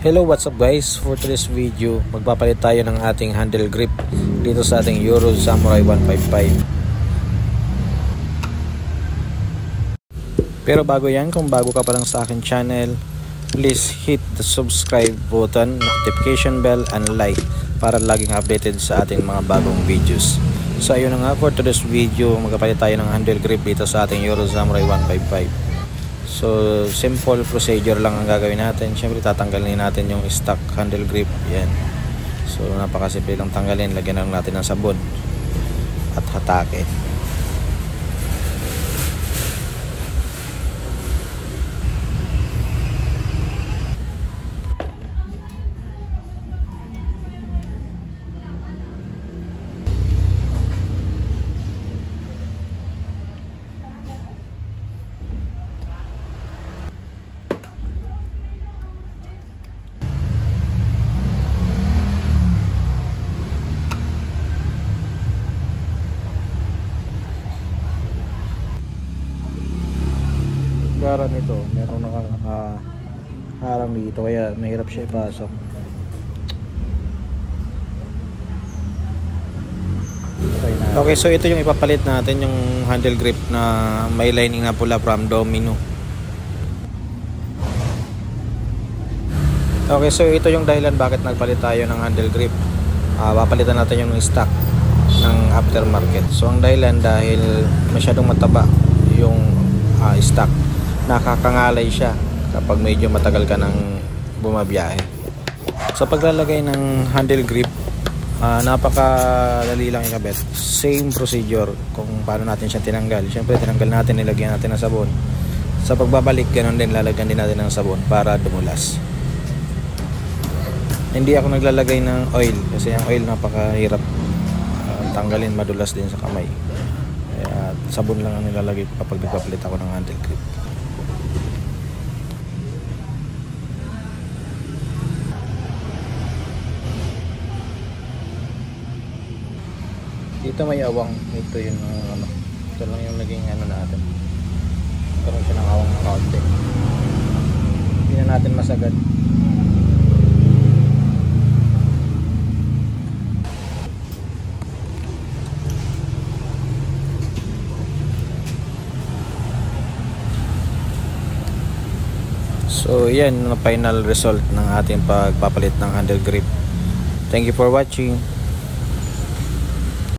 Hello, what's up guys? For today's video, magpapalit tayo ng ating handle grip dito sa ating Euro Samurai 155. Pero bago yan, kung bago ka pa lang sa akin channel, please hit the subscribe button, notification bell, and like para laging updated sa ating mga bagong videos. So ayun na nga, for today's video, magpapalit tayo ng handle grip dito sa ating Euro Samurai 155. So simple procedure lang ang gagawin natin. Syempre tatanggalin natin yung stock handle grip. Yan. So napakasimple lang tanggalin. Lagyan lang natin ng sabon at hatake. Gara nito, meron nakaharang dito kaya mahirap siya ipasok. Okay, so ito yung ipapalit natin, yung handle grip na may lining na pula from Domino. Okay, so ito yung dahilan bakit nagpalit tayo ng handle grip. Papalitan natin yung stock ng aftermarket. So ang dahilan dahil masyadong mataba yung stock. Nakakangalay siya kapag medyo matagal ka nang bumabiyahe. Sa paglalagay ng handle grip, napakadali lang ikabit. Same procedure kung paano natin siya tinanggal. Siyempre tinanggal natin, nilagyan natin ng sabon. Sa pagbabalik, ganun din, lalagyan din natin ng sabon para dumulas. Hindi ako naglalagay ng oil kasi ang oil napakahirap tanggalin, madulas din sa kamay. Kaya sabon lang ang nilalagay ko kapag nagpapalit ako ng handle grip. Dito may awang, ito yung ito lang yung naging natin. Karoon siya ng awang ng kaunti. Hindi na natin masagad. So yan ang final result ng ating pagpapalit ng handle grip. Thank you for watching.